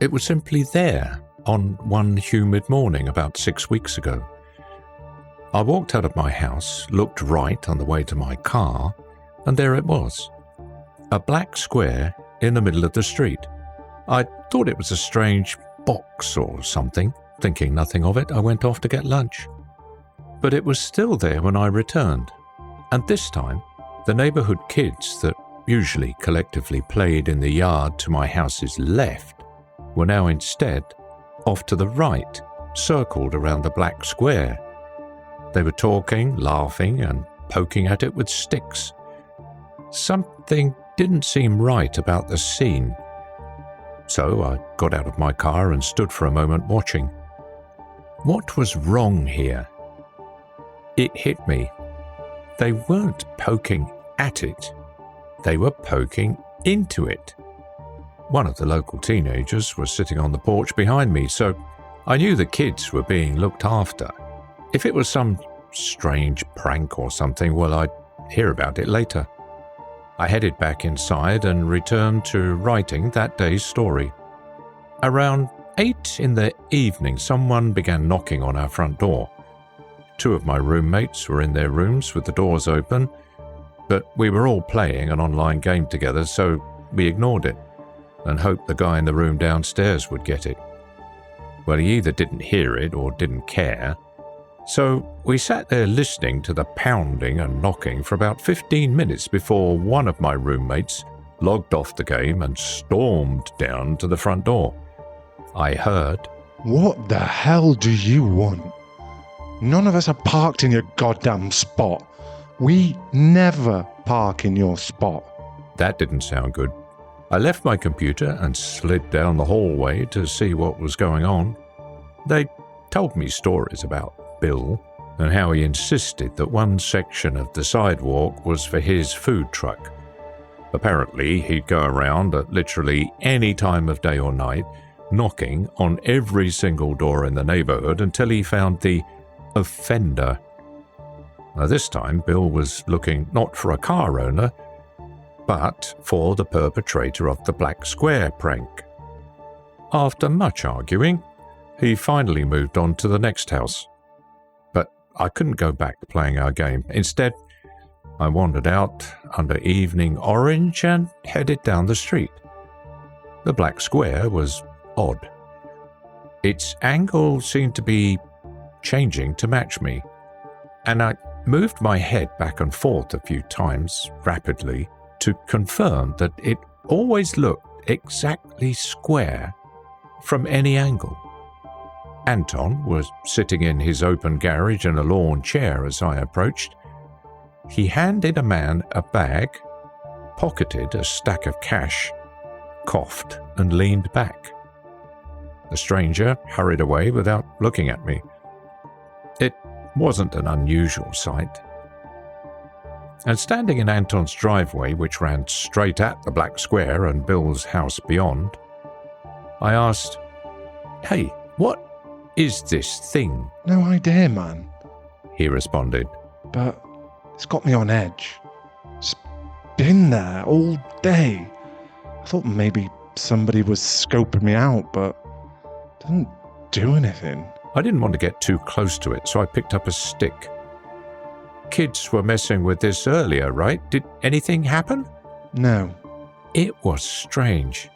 It was simply there on one humid morning about 6 weeks ago. I walked out of my house, looked right on the way to my car, and there it was. A black square in the middle of the street. I thought it was a strange box or something. Thinking nothing of it, I went off to get lunch. But it was still there when I returned, and this time, the neighborhood kids that usually collectively played in the yard to my house's left were now instead off to the right, circled around the black square. They were talking, laughing, and poking at it with sticks. Something didn't seem right about the scene. So I got out of my car and stood for a moment watching. What was wrong here? It hit me. They weren't poking at it. They were poking into it. One of the local teenagers was sitting on the porch behind me, so I knew the kids were being looked after. If it was some strange prank or something, well, I'd hear about it later. I headed back inside and returned to writing that day's story. Around 8 in the evening, someone began knocking on our front door. 2 of my roommates were in their rooms with the doors open, but we were all playing an online game together, so we ignored it and hoped the guy in the room downstairs would get it. Well, he either didn't hear it or didn't care. So we sat there listening to the pounding and knocking for about 15 minutes before one of my roommates logged off the game and stormed down to the front door. I heard, "What the hell do you want? None of us are parked in your goddamn spot. We never park in your spot." That didn't sound good. I left my computer and slid down the hallway to see what was going on. They told me stories about Bill and how he insisted that one section of the sidewalk was for his food truck. Apparently, he'd go around at literally any time of day or night, knocking on every single door in the neighborhood until he found the offender. Now, this time, Bill was looking not for a car owner, but for the perpetrator of the black square prank. After much arguing, he finally moved on to the next house. But I couldn't go back to playing our game. Instead, I wandered out under evening orange and headed down the street. The black square was odd. Its angle seemed to be changing to match me, and I moved my head back and forth a few times rapidly to confirm that it always looked exactly square from any angle. Anton was sitting in his open garage in a lawn chair as I approached. He handed a man a bag, pocketed a stack of cash, coughed, and leaned back. The stranger hurried away without looking at me. It wasn't an unusual sight. And standing in Anton's driveway, which ran straight at the black square and Bill's house beyond, I asked, "Hey, what is this thing?" "No idea, man," he responded. "But it's got me on edge. It's been there all day. I thought maybe somebody was scoping me out, but it didn't do anything." I didn't want to get too close to it, so I picked up a stick. "Kids were messing with this earlier, right? Did anything happen?" "No." It was strange.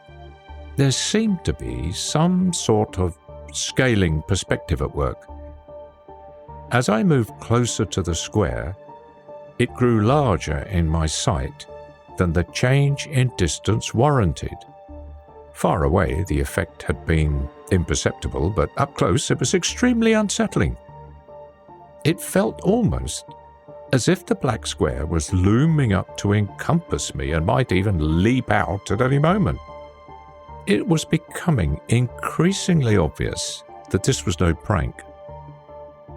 There seemed to be some sort of scaling perspective at work. As I moved closer to the square, it grew larger in my sight than the change in distance warranted. Far away, the effect had been imperceptible, but up close it was extremely unsettling. It felt almost as if the black square was looming up to encompass me and might even leap out at any moment. It was becoming increasingly obvious that this was no prank.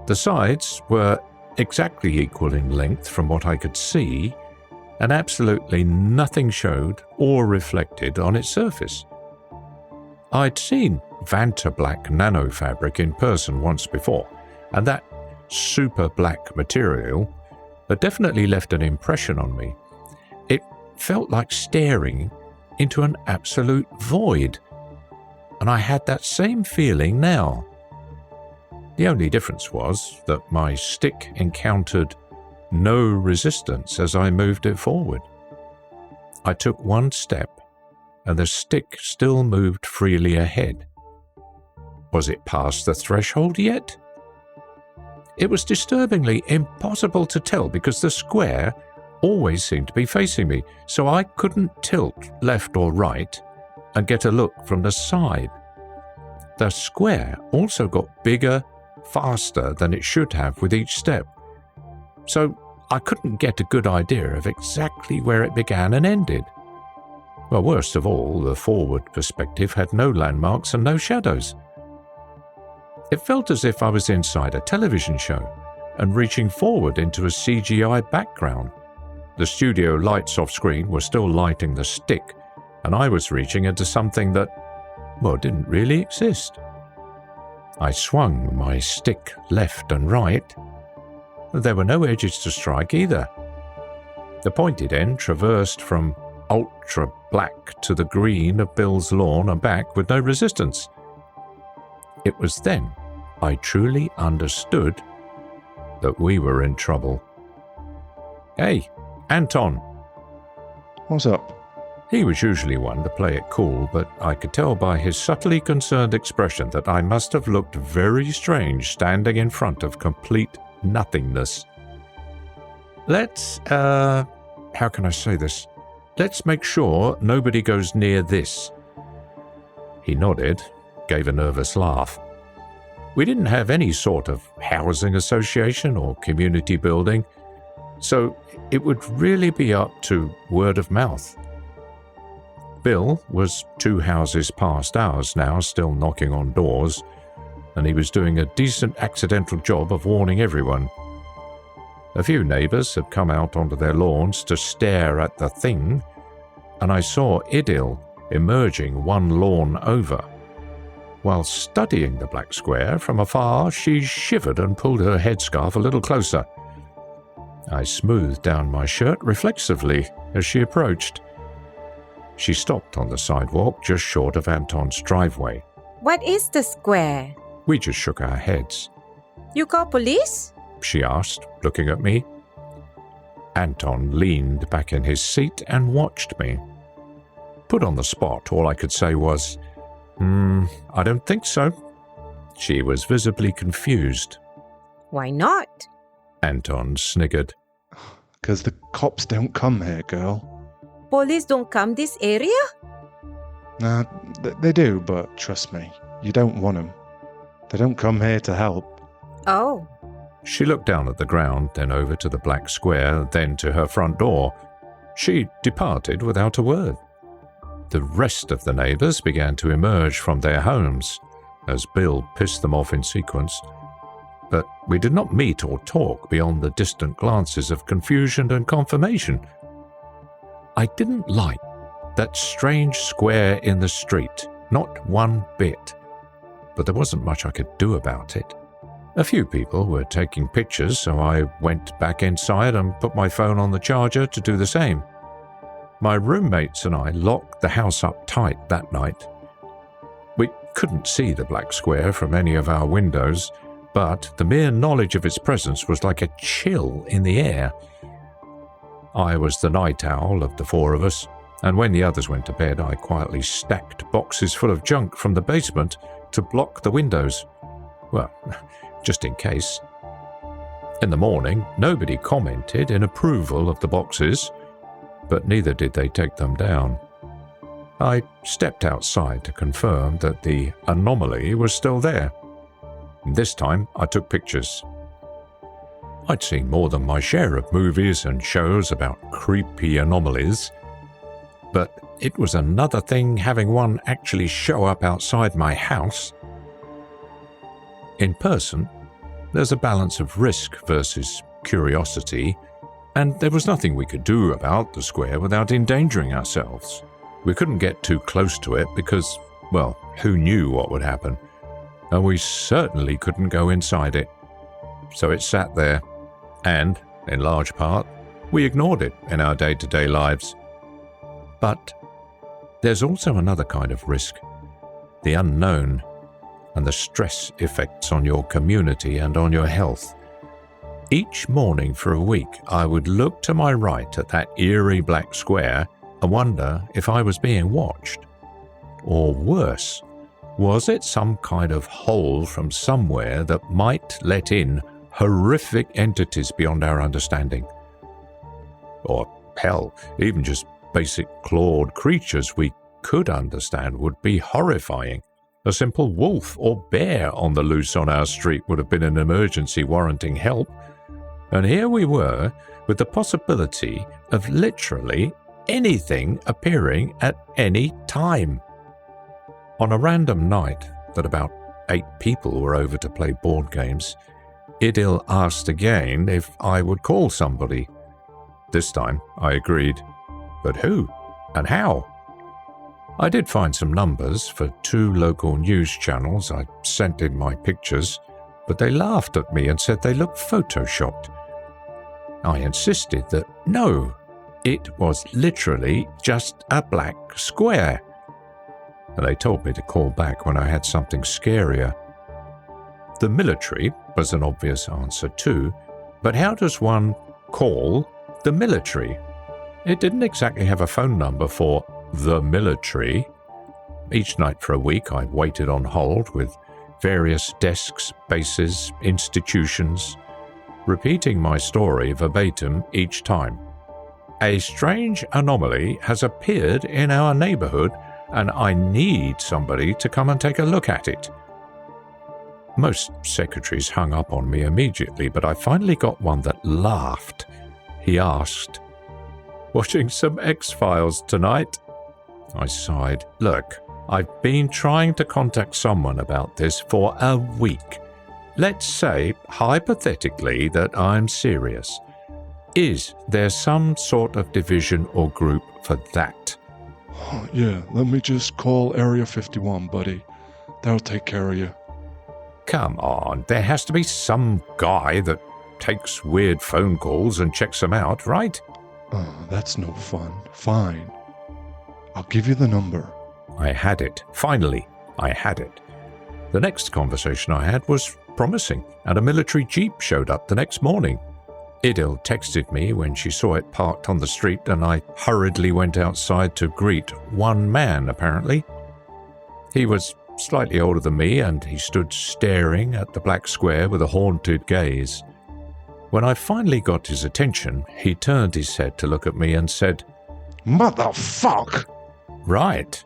The sides were exactly equal in length from what I could see, and absolutely nothing showed or reflected on its surface. I'd seen Vanta black nanofabric in person once before, and that super black material had definitely left an impression on me. It felt like staring into an absolute void. and I had that same feeling now. The only difference was that my stick encountered no resistance as I moved it forward. I took one step, and the stick still moved freely ahead. Was it past the threshold yet? It was disturbingly impossible to tell because the square always seemed to be facing me, so I couldn't tilt left or right and get a look from the side. The square also got bigger, faster than it should have with each step, so I couldn't get a good idea of exactly where it began and ended. Well, worst of all, the forward perspective had no landmarks and no shadows. It felt as if I was inside a television show and reaching forward into a CGI background. The studio lights off screen were still lighting the stick, and I was reaching into something that, well, didn't really exist. I swung my stick left and right. There were no edges to strike either. The pointed end traversed from ultra black to the green of Bill's lawn and back with no resistance. It was then I truly understood that we were in trouble. "Hey, Anton." What's up? He was usually one to play it cool, but I could tell by his subtly concerned expression that I must have looked very strange standing in front of complete nothingness. How can I say this? Let's make sure nobody goes near this." He nodded, gave a nervous laugh. We didn't have any sort of housing association or community building, so it would really be up to word of mouth. Bill was 2 houses past ours now, still knocking on doors, and he was doing a decent accidental job of warning everyone. A few neighbors had come out onto their lawns to stare at the thing, and I saw Idil emerging one lawn over. While studying the black square from afar, she shivered and pulled her headscarf a little closer. I smoothed down my shirt reflexively as she approached. She stopped on the sidewalk just short of Anton's driveway. "What is the square?" We just shook our heads. "You call police?" She asked, looking at me. Anton leaned back in his seat and watched me. Put on the spot, all I could say was, I don't think so." She was visibly confused. "Why not?" Anton sniggered. "'Cause the cops don't come here, girl." "Police don't come this area?" Nah, they do, but trust me, you don't want them. They don't come here to help. "Oh." She looked down at the ground, then over to the black square, then to her front door. She departed without a word. The rest of the neighbors began to emerge from their homes as Bill pissed them off in sequence. But we did not meet or talk beyond the distant glances of confusion and confirmation. I didn't like that strange square in the street, not one bit. But there wasn't much I could do about it. A few people were taking pictures, so I went back inside and put my phone on the charger to do the same. My roommates and I locked the house up tight that night. We couldn't see the black square from any of our windows, but the mere knowledge of its presence was like a chill in the air. I was the night owl of the 4 of us, and when the others went to bed, I quietly stacked boxes full of junk from the basement to block the windows. Well, just in case. In the morning, nobody commented in approval of the boxes, but neither did they take them down. I stepped outside to confirm that the anomaly was still there. This time, I took pictures. I'd seen more than my share of movies and shows about creepy anomalies, but it was another thing having one actually show up outside my house. In person, there's a balance of risk versus curiosity, and there was nothing we could do about the square without endangering ourselves. We couldn't get too close to it because, well, who knew what would happen? And we certainly couldn't go inside it. So it sat there, and, in large part, we ignored it in our day-to-day lives. But there's also another kind of risk. the unknown, and the stress effects on your community and on your health. Each morning for a week, I would look to my right at that eerie black square and wonder if I was being watched. Or worse, was it some kind of hole from somewhere that might let in horrific entities beyond our understanding? Or hell, even just basic clawed creatures we could understand would be horrifying. A simple wolf or bear on the loose on our street would have been an emergency warranting help. And here we were with the possibility of literally anything appearing at any time. On a random night that about 8 people were over to play board games, Idil asked again if I would call somebody. This time I agreed. But who and how? I did find some numbers for 2 local news channels. I sent in my pictures, but they laughed at me and said they looked photoshopped. I insisted that no, it was literally just a black square. And they told me to call back when I had something scarier. The military was an obvious answer too, but how does one call the military? It didn't exactly have a phone number for the military. Each night for a week I waited on hold with various desks, bases, institutions, repeating my story verbatim each time. A strange anomaly has appeared in our neighborhood and I need somebody to come and take a look at it. Most secretaries hung up on me immediately, but I finally got one that laughed. He asked, "Watching some X-Files tonight?" I sighed. "Look, I've been trying to contact someone about this for a week. Let's say, hypothetically, that I'm serious. Is there some sort of division or group for that?" Yeah, let me just call Area 51, buddy. That'll take care of you. Come on, there has to be some guy that takes weird phone calls and checks them out, right? That's no fun. Fine. I'll give you the number. I had it. Finally, I had it. The next conversation I had was promising, and a military jeep showed up the next morning. Idil texted me when she saw it parked on the street, and I hurriedly went outside to greet one man, apparently. He was slightly older than me, and he stood staring at the black square with a haunted gaze. When I finally got his attention, he turned his head to look at me and said, "Motherfuck!" "Right."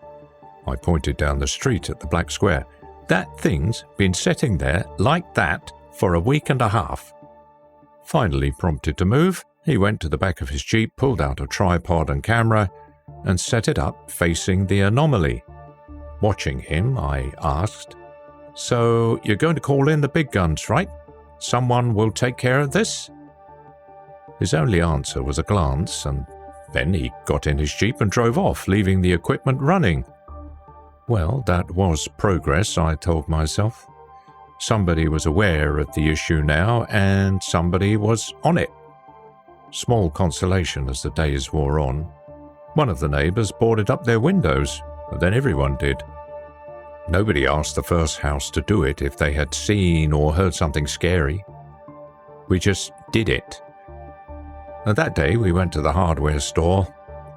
I pointed down the street at the black square. "That thing's been sitting there like that for a week and a half." Finally prompted to move, he went to the back of his jeep, pulled out a tripod and camera, and set it up facing the anomaly. Watching him, I asked, "So you're going to call in the big guns, right? Someone will take care of this?" His only answer was a glance, and then he got in his jeep and drove off, leaving the equipment running. Well, that was progress, I told myself. Somebody was aware of the issue now, and somebody was on it. Small consolation as the days wore on. One of the neighbors boarded up their windows, and then everyone did. Nobody asked the first house to do it if they had seen or heard something scary. We just did it. And that day we went to the hardware store,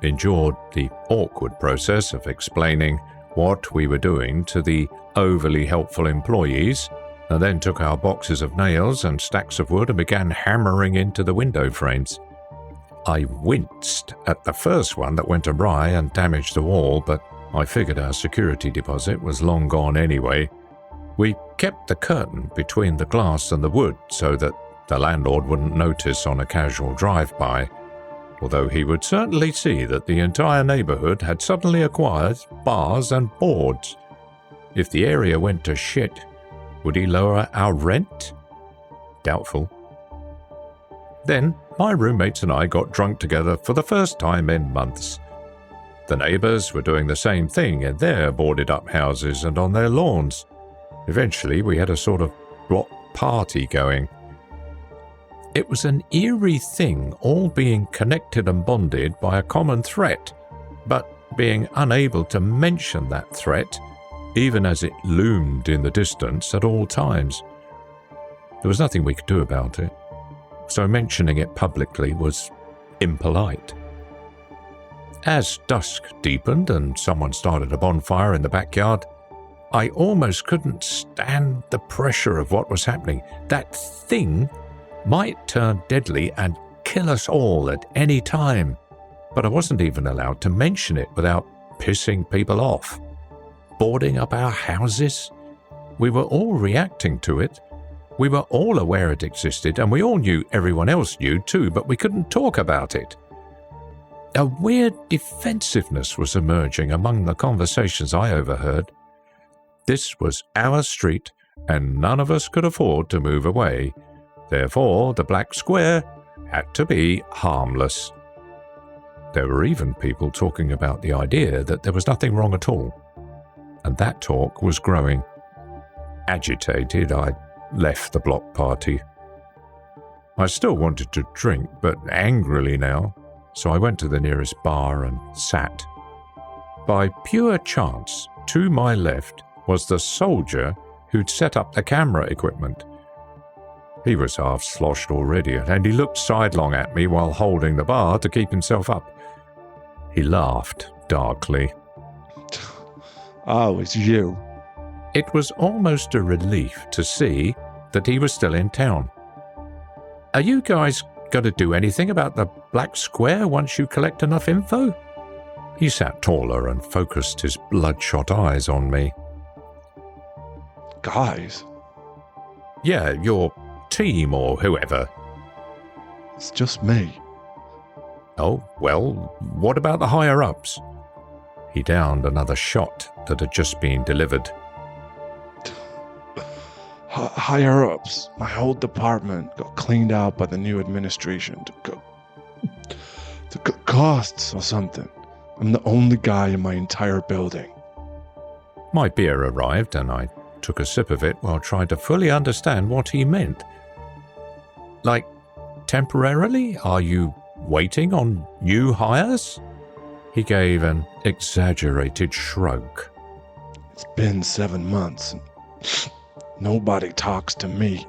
endured the awkward process of explaining what we were doing to the overly helpful employees, and then took our boxes of nails and stacks of wood and began hammering into the window frames. I winced at the first one that went awry and damaged the wall, but I figured our security deposit was long gone anyway. We kept the curtain between the glass and the wood so that the landlord wouldn't notice on a casual drive-by, although he would certainly see that the entire neighborhood had suddenly acquired bars and boards. If the area went to shit, would he lower our rent? Doubtful. Then my roommates and I got drunk together for the first time in months. The neighbors were doing the same thing in their boarded-up houses and on their lawns. Eventually, we had a sort of block party going. It was an eerie thing, all being connected and bonded by a common threat, but being unable to mention that threat even as it loomed in the distance at all times. There was nothing we could do about it, so mentioning it publicly was impolite. As dusk deepened and someone started a bonfire in the backyard, I almost couldn't stand the pressure of what was happening. That thing might turn deadly and kill us all at any time, but I wasn't even allowed to mention it without pissing people off. Boarding up our houses? We were all reacting to it. We were all aware it existed, and we all knew everyone else knew too, but we couldn't talk about it. A weird defensiveness was emerging among the conversations I overheard. This was our street, and none of us could afford to move away. Therefore, the Black Square had to be harmless. There were even people talking about the idea that there was nothing wrong at all, and that talk was growing. Agitated, I left the block party. I still wanted to drink, but angrily now, so I went to the nearest bar and sat. By pure chance, to my left was the soldier who'd set up the camera equipment. He was half sloshed already, and he looked sidelong at me while holding the bar to keep himself up. He laughed darkly. Oh, it's you. It was almost a relief to see that he was still in town. Are you guys going to do anything about the Black Square once you collect enough info? He sat taller and focused his bloodshot eyes on me. Guys? Yeah, your team or whoever. It's just me. Oh, well, what about the higher-ups? He downed another shot that had just been delivered. Higher-ups. My whole department got cleaned out by the new administration to cut costs or something. I'm the only guy in my entire building. My beer arrived, and I took a sip of it while trying to fully understand what he meant. Like, temporarily? Are you waiting on new hires? He gave an exaggerated shrug. It's been 7 months, and nobody talks to me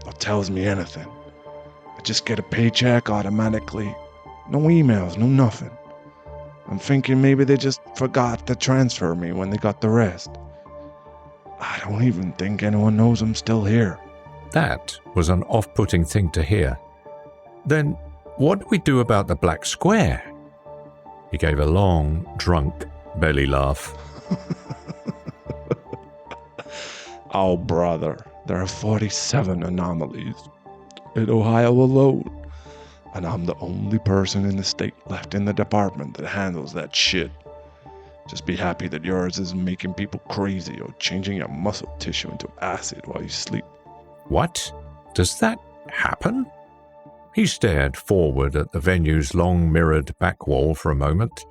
or tells me anything. I just get a paycheck automatically. No emails, no nothing. I'm thinking maybe they just forgot to transfer me when they got the rest. I don't even think anyone knows I'm still here. That was an off-putting thing to hear. Then, what do we do about the Black Square? He gave a long, drunk belly laugh. Oh, brother, there are 47 anomalies in Ohio alone, and I'm the only person in the state left in the department that handles that shit. Just be happy that yours isn't making people crazy or changing your muscle tissue into acid while you sleep. What? Does that happen? He stared forward at the venue's long mirrored back wall for a moment,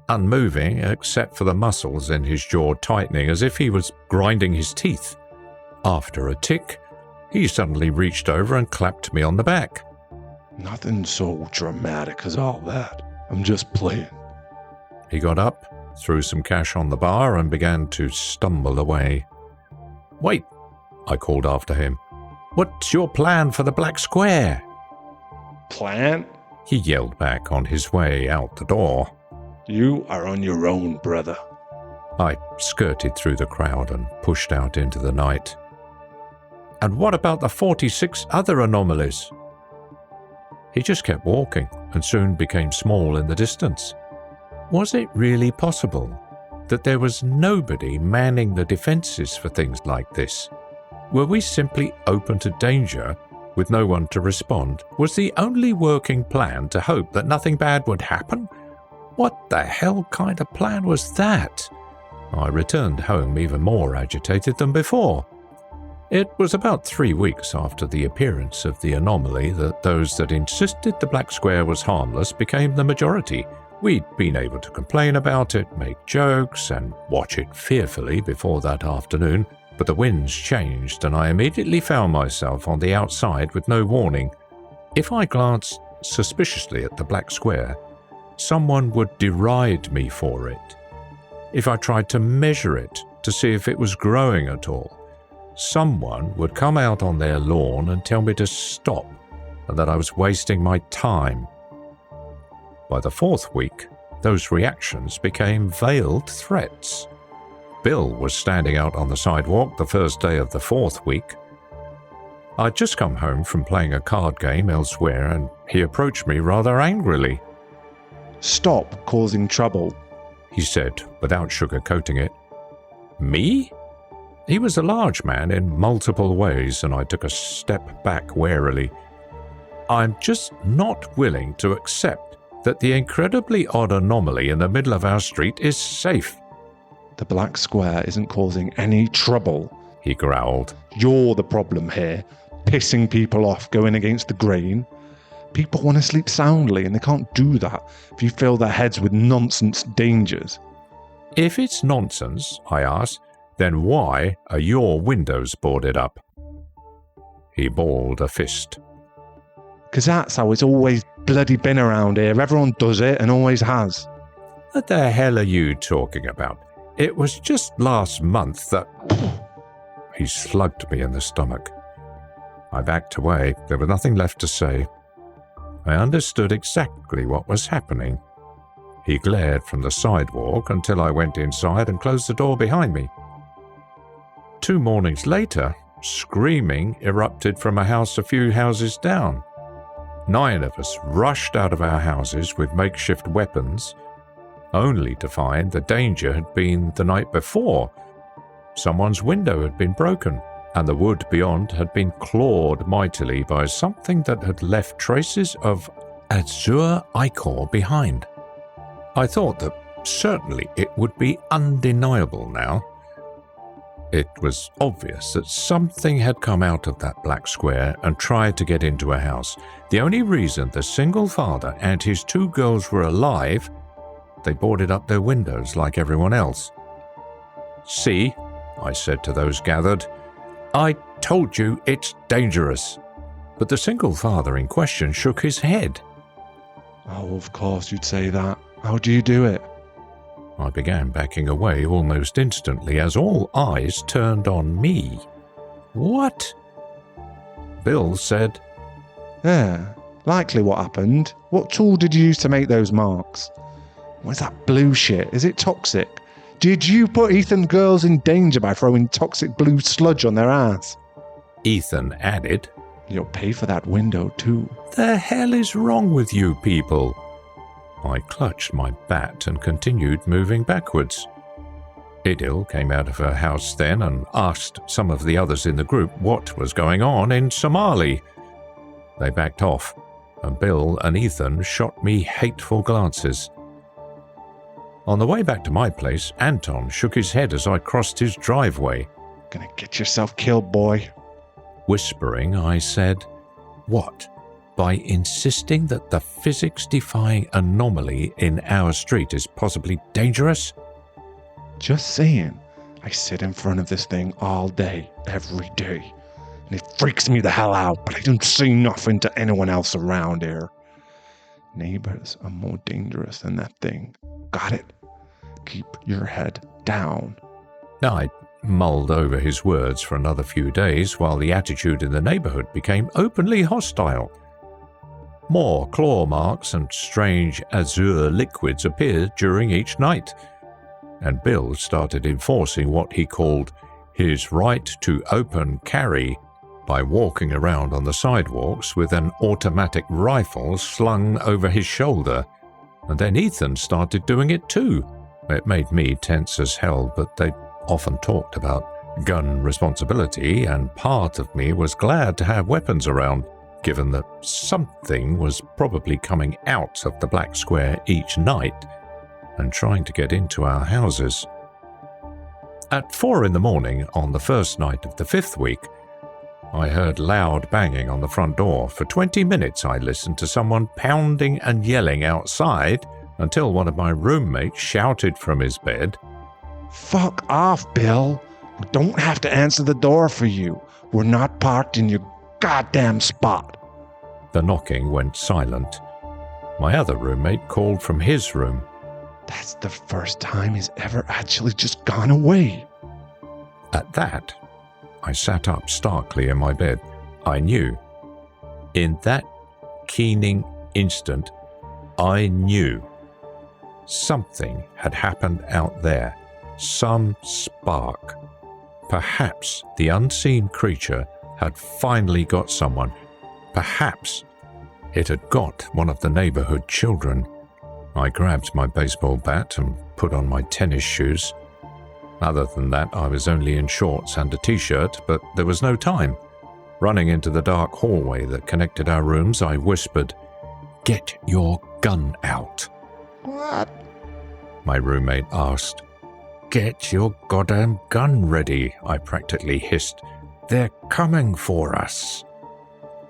unmoving except for the muscles in his jaw tightening as if he was grinding his teeth. After a tick, he suddenly reached over and clapped me on the back. Nothing so dramatic as all that. I'm just playing. He got up, threw some cash on the bar, and began to stumble away. Wait, I called after him. What's your plan for the Black Square? Plan? He yelled back on his way out the door. You are on your own, brother. I skirted through the crowd and pushed out into the night. And what about the 46 other anomalies? He just kept walking and soon became small in the distance. Was it really possible that there was nobody manning the defenses for things like this? Were we simply open to danger with no one to respond? Was the only working plan to hope that nothing bad would happen? What the hell kind of plan was that? I returned home even more agitated than before. It was about 3 weeks after the appearance of the anomaly that those that insisted the Black Square was harmless became the majority. We'd been able to complain about it, make jokes, and watch it fearfully before that afternoon, but the winds changed and I immediately found myself on the outside with no warning. If I glanced suspiciously at the Black Square, someone would deride me for it. If I tried to measure it, to see if it was growing at all. Someone would come out on their lawn and tell me to stop and that I was wasting my time. By the 4th week, those reactions became veiled threats. Bill was standing out on the sidewalk the first day of the 4th week. I'd just come home from playing a card game elsewhere and he approached me rather angrily. "Stop causing trouble," he said without sugarcoating it. Me? He was a large man in multiple ways and I took a step back warily. I'm just not willing to accept that the incredibly odd anomaly in the middle of our street is safe. "The black square isn't causing any trouble," he growled. "You're the problem here, pissing people off, going against the grain. People want to sleep soundly and they can't do that if you fill their heads with nonsense dangers." If it's nonsense, I asked, then why are your windows boarded up? He balled a fist. "'Cause that's how it's always bloody been around here. Everyone does it and always has." What the hell are you talking about? It was just last month that... He slugged me in the stomach. I backed away. There was nothing left to say. I understood exactly what was happening. He glared from the sidewalk until I went inside and closed the door behind me. 2 mornings later, screaming erupted from a house a few houses down. 9 of us rushed out of our houses with makeshift weapons, only to find the danger had been the night before. Someone's window had been broken, and the wood beyond had been clawed mightily by something that had left traces of azure ichor behind. I thought that certainly it would be undeniable now. It was obvious that something had come out of that black square and tried to get into a house. The only reason the single father and his 2 girls were alive, they boarded up their windows like everyone else. "See," I said to those gathered, "I told you it's dangerous." But the single father in question shook his head. "Oh, of course you'd say that. How do you do it?" I began backing away almost instantly as all eyes turned on me. "What?" Bill said, "Yeah, likely what happened. What tool did you use to make those marks? What's that blue shit? Is it toxic? Did you put Ethan's girls in danger by throwing toxic blue sludge on their ass?" Ethan added. "You'll pay for that window too." The hell is wrong with you people? I clutched my bat and continued moving backwards. Idil came out of her house then and asked some of the others in the group what was going on in Somali. They backed off, and Bill and Ethan shot me hateful glances. On the way back to my place, Anton shook his head as I crossed his driveway. "Gonna get yourself killed, boy." Whispering, I said, "What? By insisting that the physics-defying anomaly in our street is possibly dangerous?" "Just saying. I sit in front of this thing all day, every day, and it freaks me the hell out, but I don't say nothing to anyone else around here. Neighbors are more dangerous than that thing. Got it? Keep your head down." I mulled over his words for another few days while the attitude in the neighborhood became openly hostile. More claw marks and strange azure liquids appeared during each night, and Bill started enforcing what he called his right to open carry by walking around on the sidewalks with an automatic rifle slung over his shoulder, and then Ethan started doing it too. It made me tense as hell, but they often talked about gun responsibility, and part of me was glad to have weapons around, given that something was probably coming out of the black square each night and trying to get into our houses. At 4 a.m. on the first night of the 5th week, I heard loud banging on the front door. For 20 minutes I listened to someone pounding and yelling outside until one of my roommates shouted from his bed, "Fuck off, Bill. We don't have to answer the door for you. We're not parked in your goddamn spot." The knocking went silent. My other roommate called from his room. "That's the first time he's ever actually just gone away." At that, I sat up starkly in my bed. I knew. In that keening instant, I knew. Something had happened out there. Some spark. Perhaps the unseen creature had finally got someone. Perhaps it had got one of the neighborhood children. I grabbed my baseball bat and put on my tennis shoes. Other than that, I was only in shorts and a t-shirt, but there was no time. Running into the dark hallway that connected our rooms, I whispered, "Get your gun out." What? My roommate asked. "Get your goddamn gun ready," I practically hissed. "They're coming for us."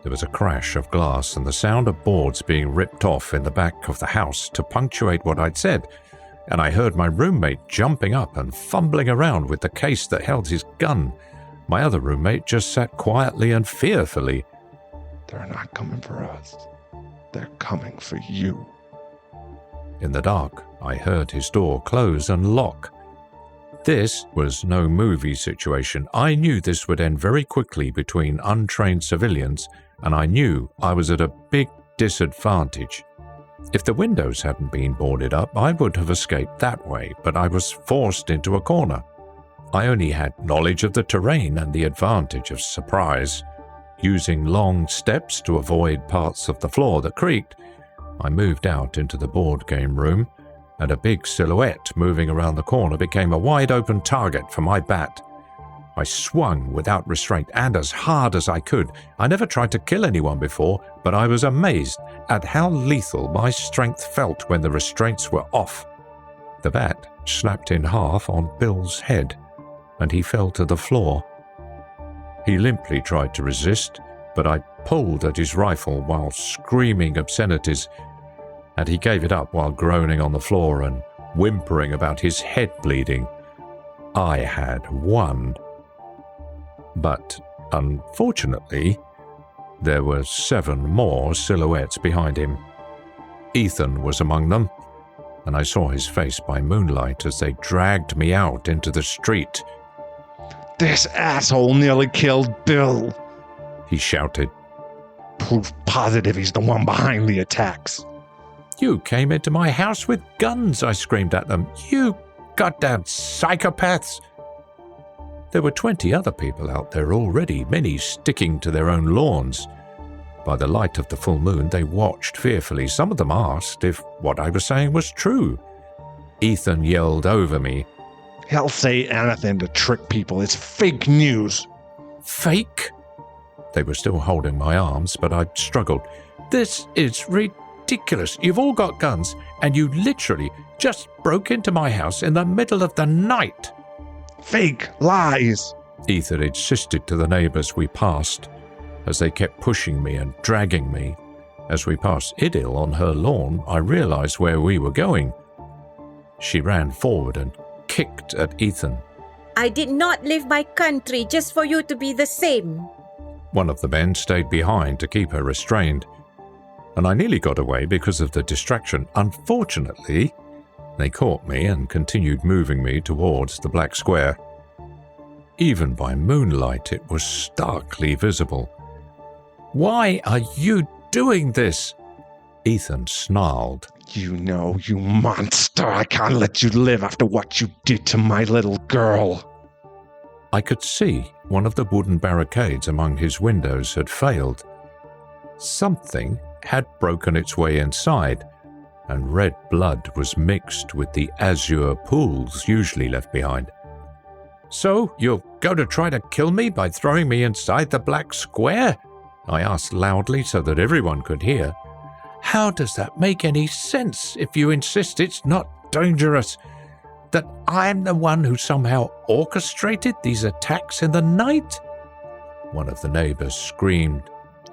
There was a crash of glass and the sound of boards being ripped off in the back of the house to punctuate what I'd said, and I heard my roommate jumping up and fumbling around with the case that held his gun. My other roommate just sat quietly and fearfully. They're not coming for us. They're coming for you. In the dark, I heard his door close and lock. This was no movie situation. I knew this would end very quickly between untrained civilians, and I knew I was at a big disadvantage. If the windows hadn't been boarded up, I would have escaped that way, but I was forced into a corner. I only had knowledge of the terrain and the advantage of surprise. Using long steps to avoid parts of the floor that creaked, I moved out into the board game room, and a big silhouette moving around the corner became a wide-open target for my bat. I swung without restraint and as hard as I could. I never tried to kill anyone before, but I was amazed at how lethal my strength felt when the restraints were off. The bat snapped in half on Bill's head, and he fell to the floor. He limply tried to resist, but I pulled at his rifle while screaming obscenities, and he gave it up while groaning on the floor and whimpering about his head bleeding. I had won. But, unfortunately, there were 7 more silhouettes behind him. Ethan was among them, and I saw his face by moonlight as they dragged me out into the street. This asshole nearly killed Bill. He shouted. Proof positive he's the one behind the attacks. "You came into my house with guns," I screamed at them. "You goddamn psychopaths!" There were 20 other people out there already, many sticking to their own lawns. By the light of the full moon, they watched fearfully. Some of them asked if what I was saying was true. Ethan yelled over me. He'll say anything to trick people. It's fake news. Fake? They were still holding my arms, but I struggled. "This is ridiculous. You've all got guns, and you literally just broke into my house in the middle of the night." Fake lies. Ethan insisted to the neighbors we passed, as they kept pushing me and dragging me. As we passed Idil on her lawn, I realized where we were going. She ran forward and kicked at Ethan. I did not leave my country just for you to be the same. One of the men stayed behind to keep her restrained, and I nearly got away because of the distraction. Unfortunately, they caught me and continued moving me towards the black square. Even by moonlight, it was starkly visible. "Why are you doing this?" Ethan snarled. You know, you monster. I can't let you live after what you did to my little girl. I could see one of the wooden barricades among his windows had failed. Something had broken its way inside, and red blood was mixed with the azure pools usually left behind. "So you're going to try to kill me by throwing me inside the black square?" I asked loudly so that everyone could hear. "How does that make any sense if you insist it's not dangerous? That I'm the one who somehow orchestrated these attacks in the night?" One of the neighbors screamed.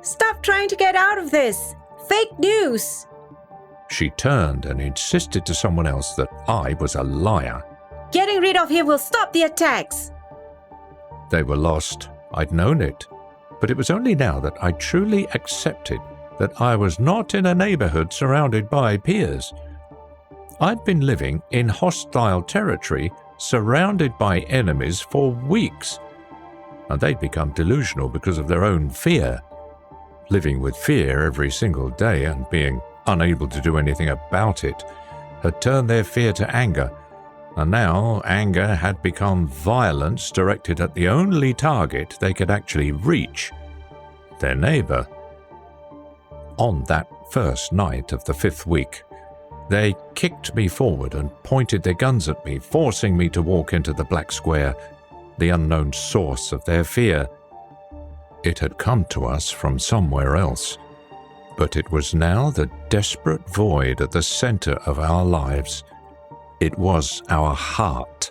Stop trying to get out of this. Fake news. She turned and insisted to someone else that I was a liar. Getting rid of him will stop the attacks. They were lost. I'd known it. But it was only now that I truly accepted that I was not in a neighborhood surrounded by peers. I'd been living in hostile territory surrounded by enemies for weeks. And they'd become delusional because of their own fear. Living with fear every single day and being unable to do anything about it had turned their fear to anger, and now anger had become violence directed at the only target they could actually reach, their neighbor. On that first night of the 5th week, they kicked me forward and pointed their guns at me, forcing me to walk into the black square, the unknown source of their fear. It had come to us from somewhere else, but it was now the desperate void at the center of our lives. It was our heart.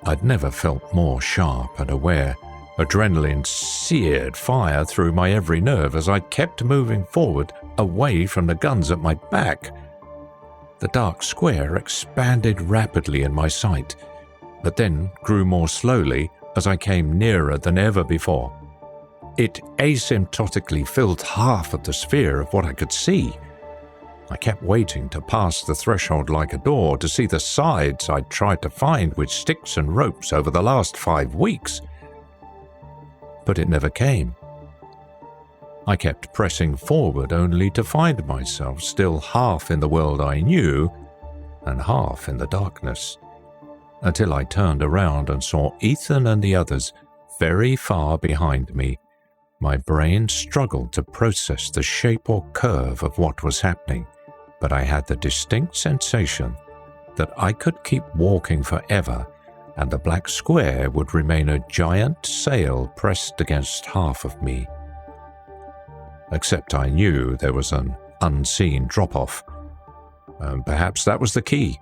I'd never felt more sharp and aware. Adrenaline seared fire through my every nerve as I kept moving forward away from the guns at my back. The dark square expanded rapidly in my sight, but then grew more slowly as I came nearer than ever before. It asymptotically filled half of the sphere of what I could see. I kept waiting to pass the threshold like a door to see the sides I'd tried to find with sticks and ropes over the last 5 weeks. But it never came. I kept pressing forward only to find myself still half in the world I knew and half in the darkness, until I turned around and saw Ethan and the others very far behind me. My brain struggled to process the shape or curve of what was happening, but I had the distinct sensation that I could keep walking forever and the black square would remain a giant sail pressed against half of me. Except I knew there was an unseen drop-off. Perhaps that was the key.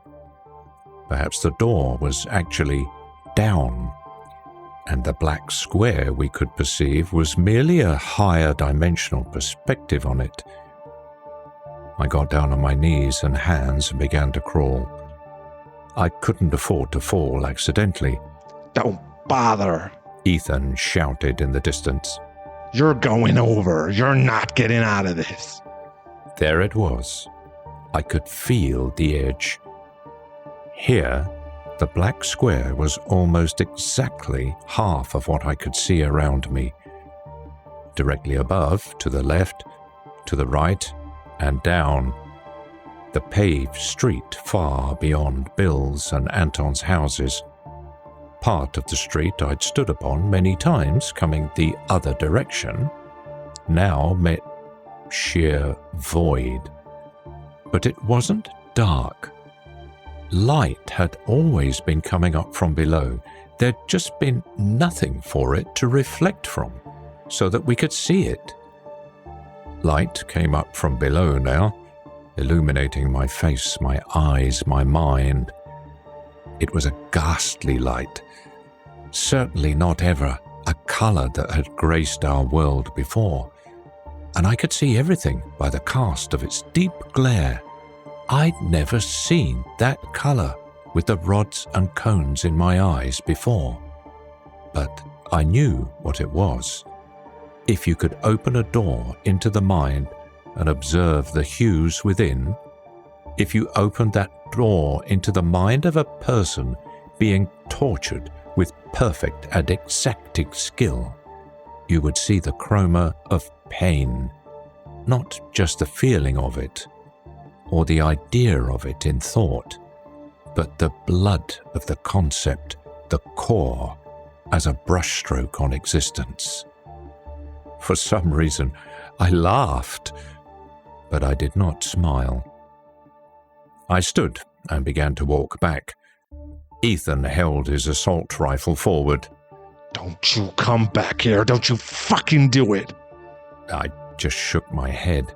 Perhaps the door was actually down, and the black square we could perceive was merely a higher dimensional perspective on it. I got down on my knees and hands and began to crawl. I couldn't afford to fall accidentally. Don't bother, Ethan shouted in the distance. You're going over. You're not getting out of this. There it was. I could feel the edge. Here, the black square was almost exactly half of what I could see around me. Directly above, to the left, to the right, and down. The paved street far beyond Bill's and Anton's houses. Part of the street I'd stood upon many times coming the other direction, now met sheer void. But it wasn't dark. Light had always been coming up from below. There'd just been nothing for it to reflect from, so that we could see it. Light came up from below now, illuminating my face, my eyes, my mind. It was a ghastly light, certainly not ever a color that had graced our world before, and I could see everything by the cast of its deep glare. I'd never seen that color with the rods and cones in my eyes before, but I knew what it was. If you could open a door into the mind and observe the hues within, if you opened that door into the mind of a person being tortured with perfect and exacting skill, you would see the chroma of pain, not just the feeling of it, or the idea of it in thought, but the blood of the concept, the core, as a brushstroke on existence. For some reason, I laughed, but I did not smile. I stood and began to walk back. Ethan held his assault rifle forward. Don't you come back here. Don't you fucking do it. I just shook my head.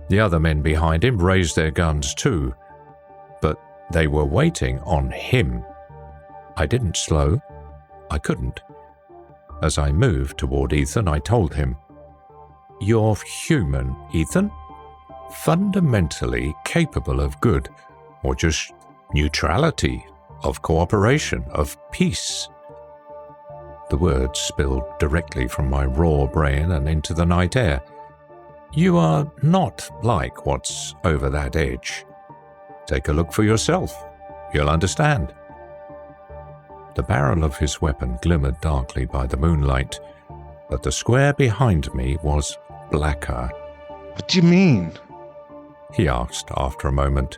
The other men behind him raised their guns too, but they were waiting on him. I didn't slow. I couldn't. As I moved toward Ethan, I told him, "You're human, Ethan. Fundamentally capable of good, or just neutrality, of cooperation, of peace." The words spilled directly from my raw brain and into the night air. You are not like what's over that edge. Take a look for yourself. You'll understand. The barrel of his weapon glimmered darkly by the moonlight, but the square behind me was blacker. What do you mean? He asked after a moment,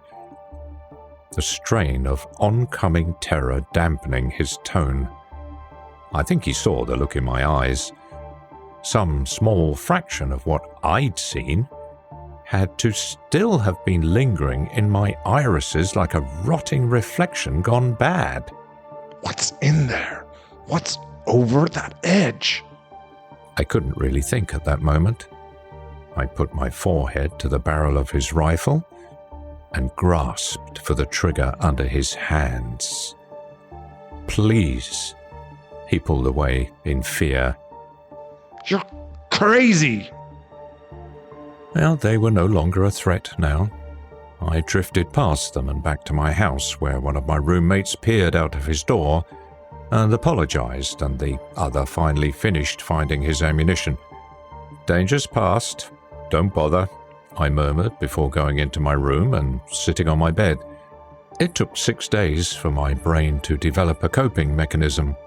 the strain of oncoming terror dampening his tone. I think he saw the look in my eyes. Some small fraction of what I'd seen had to still have been lingering in my irises like a rotting reflection gone bad. What's in there? What's over that edge? I couldn't really think at that moment. I put my forehead to the barrel of his rifle and grasped for the trigger under his hands. Please. He pulled away in fear. You're crazy! Well, they were no longer a threat now. I drifted past them and back to my house, where one of my roommates peered out of his door and apologized, and the other finally finished finding his ammunition. "Danger's past. Don't bother," I murmured before going into my room and sitting on my bed. It took 6 days for my brain to develop a coping mechanism.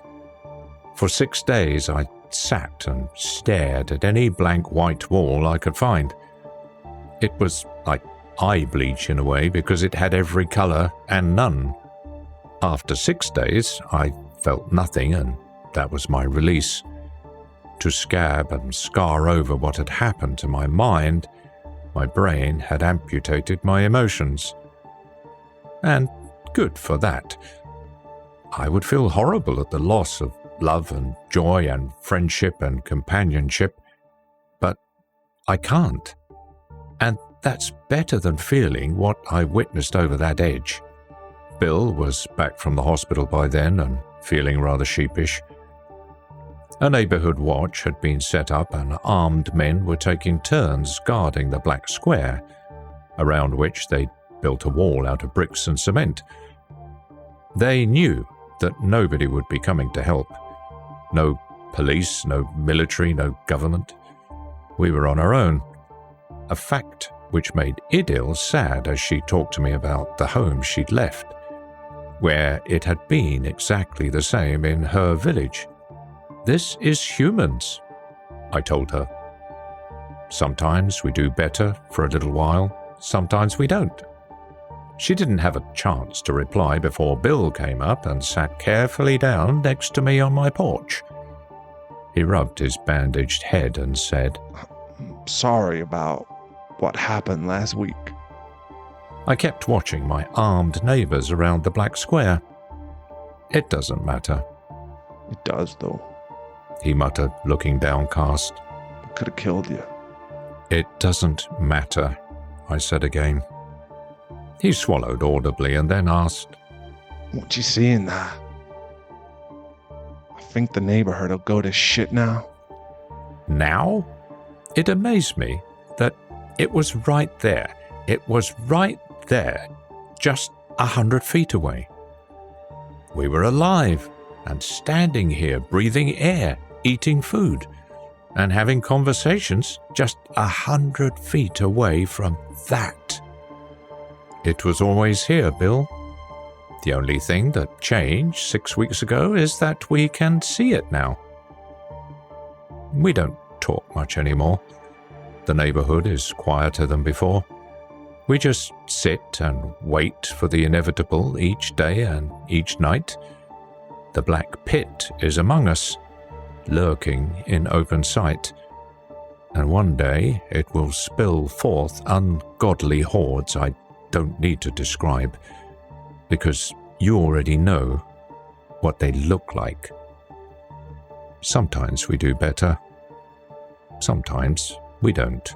For 6 days I sat and stared at any blank white wall I could find. It was like eye bleach in a way, because it had every color and none. After 6 days, I felt nothing, and that was my release. To scab and scar over what had happened to my mind, my brain had amputated my emotions. And good for that. I would feel horrible at the loss of love and joy and friendship and companionship, but I can't. And that's better than feeling what I witnessed over that edge. Bill was back from the hospital by then and feeling rather sheepish. A neighborhood watch had been set up, and armed men were taking turns guarding the black square, around which they'd built a wall out of bricks and cement. They knew that nobody would be coming to help. No police, no military, no government. We were on our own. A fact which made Idil sad as she talked to me about the home she'd left, where it had been exactly the same in her village. "This is humans," I told her. "Sometimes we do better for a little while, sometimes we don't." She didn't have a chance to reply before Bill came up and sat carefully down next to me on my porch. He rubbed his bandaged head and said, "Sorry about what happened last week." I kept watching my armed neighbors around the black square. "It doesn't matter," It does, though. he muttered, looking downcast. It could have killed you. "It doesn't matter," I said again. He swallowed audibly and then asked, What you see in that? I think the neighborhood will go to shit now. "Now?" It amazed me that it was right there. It was right there, just 100 feet away. We were alive and standing here, breathing air, eating food, and having conversations just 100 feet away from that. It was always here, Bill. The only thing that changed 6 weeks ago is that we can see it now. We don't talk much anymore. The neighborhood is quieter than before. We just sit and wait for the inevitable each day and each night. The black pit is among us, lurking in open sight, and one day it will spill forth ungodly hordes I don't need to describe, because you already know what they look like. Sometimes we do better, sometimes we don't.